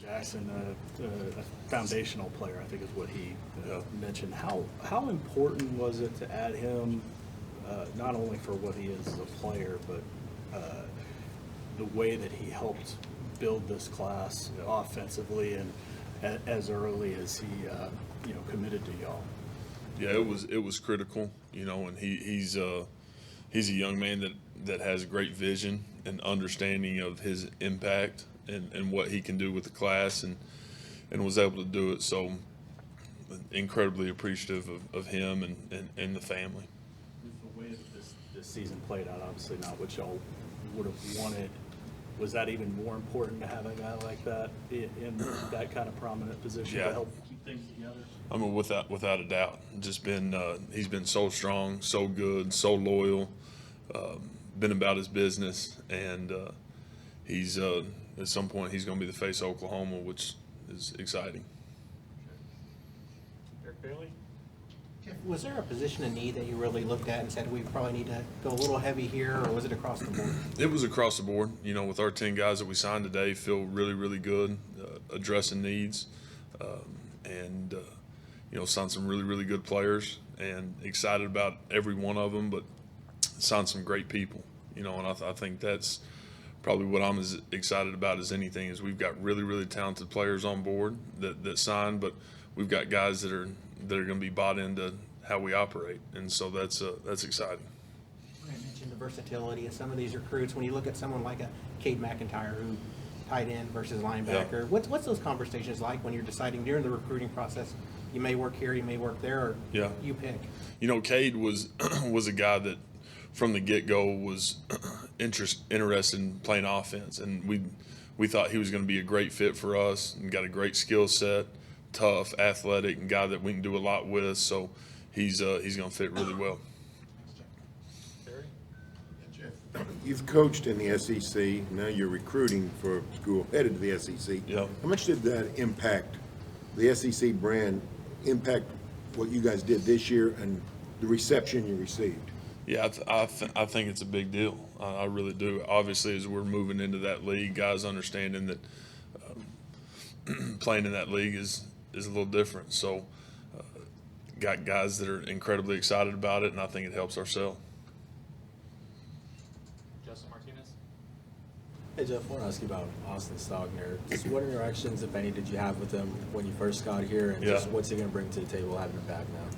Jackson, a foundational player, I think is what he mentioned. How important was it to add him, not only for what he is as a player, but the way that he helped build this class offensively and as early as he committed to y'all? Yeah, it was critical, and he's a young man that has great vision and understanding of his impact and what he can do with the class and was able to do it. So incredibly appreciative of him and the family. The way that this season played out, obviously not what y'all would have wanted. Was that even more important to have a guy like that in that kind of prominent position to help keep things together? I mean, without a doubt, just he's been so strong, so good, so loyal, been about his business, and he's at some point he's going to be the face of Oklahoma, which is exciting. Eric Bailey? Jeff, was there a position of need that you really looked at and said we probably need to go a little heavy here, or was it across the board? It was across the board. With our 10 guys that we signed today, feel really, really good, addressing needs, and signed some really, really good players, and excited about every one of them, but signed some great people, and I think that's probably what I'm as excited about as anything. Is we've got really, really talented players on board that signed, but we've got guys that are going to be bought into how we operate, and so that's exciting. I mentioned the versatility of some of these recruits. When you look at someone like a Kade McIntyre, who tight end versus linebacker, what's those conversations like when you're deciding during the recruiting process? You may work here, you may work there, or you pick. Cade was a guy that from the get-go was interested in playing offense, and we thought he was going to be a great fit for us and got a great skill set, tough, athletic, and guy that we can do a lot with. So he's going to fit really well. Jeff, you've coached in the SEC. Now you're recruiting for a school headed to the SEC. Yep. How much did that impact the SEC brand? Impact what you guys did this year and the reception you received? Yeah, I think it's a big deal. I really do. Obviously, as we're moving into that league, guys understanding that playing in that league is a little different. So, got guys that are incredibly excited about it, and I think it helps our sell. Justin Martinez? Hey Jeff, I want to ask you about Austin Stogner. Just what interactions, if any, did you have with him when you first got here, and just what's he going to bring to the table having him back now?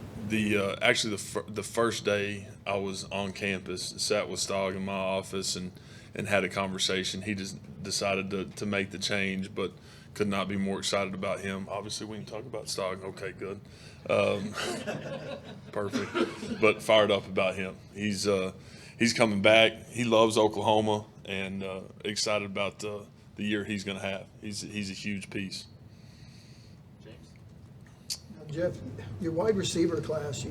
Actually the first day I was on campus, sat with Stog in my office and had a conversation. He just decided to make the change, but could not be more excited about him. Obviously, we can talk about Stog. Okay, good. Perfect. But fired up about him. He's coming back. He loves Oklahoma, and excited about the year he's going to have. He's a huge piece. Jeff, your wide receiver class,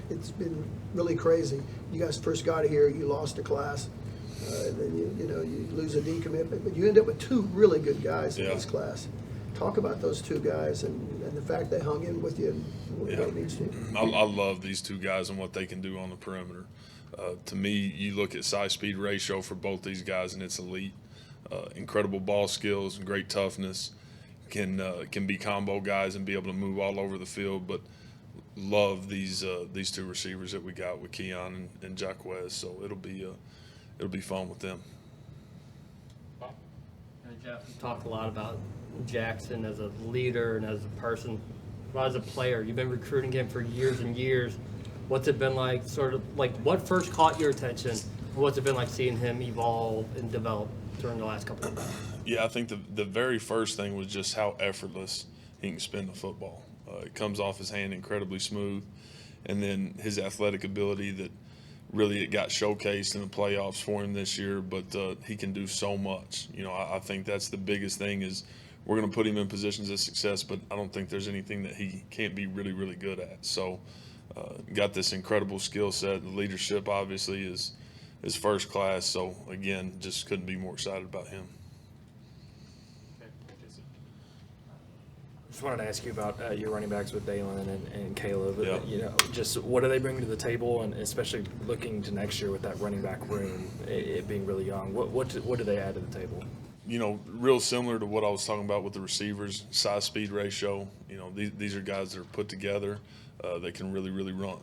it's been really crazy. You guys first got here, you lost a class, then you lose a decommitment, but you end up with two really good guys in this class. Talk about those two guys and the fact they hung in with you and what it needs to. I love these two guys and what they can do on the perimeter. To me, you look at size-speed ratio for both these guys, and it's elite. Incredible ball skills and great toughness. Can be combo guys and be able to move all over the field, but love these two receivers that we got with Keon and Jacquez. So it'll be fun with them. Jeff, you talked a lot about Jackson as a leader and as a person, but as a player, you've been recruiting him for years and years. What's it been like? Sort of like what first caught your attention? What's it been like seeing him evolve and develop during the last couple of years? Yeah, I think the very first thing was just how effortless he can spin the football. It comes off his hand incredibly smooth, and then his athletic ability that really it got showcased in the playoffs for him this year. But he can do so much. I think that's the biggest thing is we're going to put him in positions of success, but I don't think there's anything that he can't be really, really good at. So got this incredible skill set. The leadership obviously is first class. So again, just couldn't be more excited about him. Just wanted to ask you about your running backs with Dalen and Caleb. Yeah. Just what do they bring to the table, and especially looking to next year with that running back room, it being really young. What do they add to the table? real similar to what I was talking about with the receivers, size speed ratio. These are guys that are put together. They can really, really run.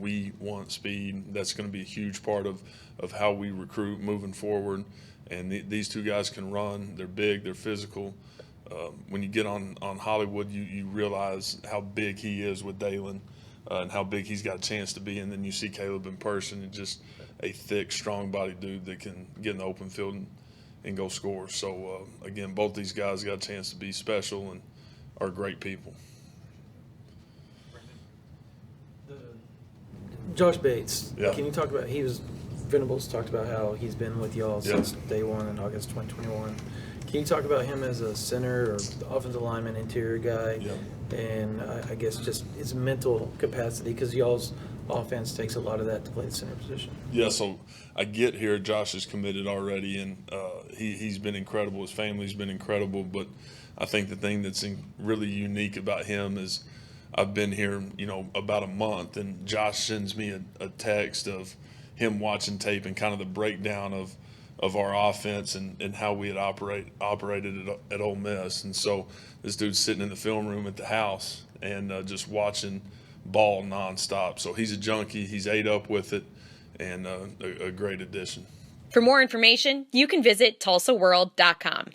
We want speed. That's going to be a huge part of how we recruit moving forward. And these two guys can run. They're big. They're physical. When you get on Hollywood, you realize how big he is with Dalen and how big he's got a chance to be. And then you see Caleb in person, and just a thick, strong-bodied dude that can get in the open field and go score. So, again, both these guys got a chance to be special and are great people. Josh Bates, Yeah. can you talk about, Venables talked about how he's been with y'all Yeah. since day one in August 2021. Can you talk about him as a center or offensive lineman, interior guy? Yeah. And I guess just his mental capacity, because y'all's offense takes a lot of that to play the center position. Yeah, so I get here, Josh is committed already, and he's been incredible. His family's been incredible, but I think the thing that's really unique about him is I've been here, about a month, and Josh sends me a text of him watching tape and kind of the breakdown of our offense and how we had operated at Ole Miss. And so this dude's sitting in the film room at the house and just watching ball nonstop. So he's a junkie. He's ate up with it, and a great addition. For more information, you can visit TulsaWorld.com.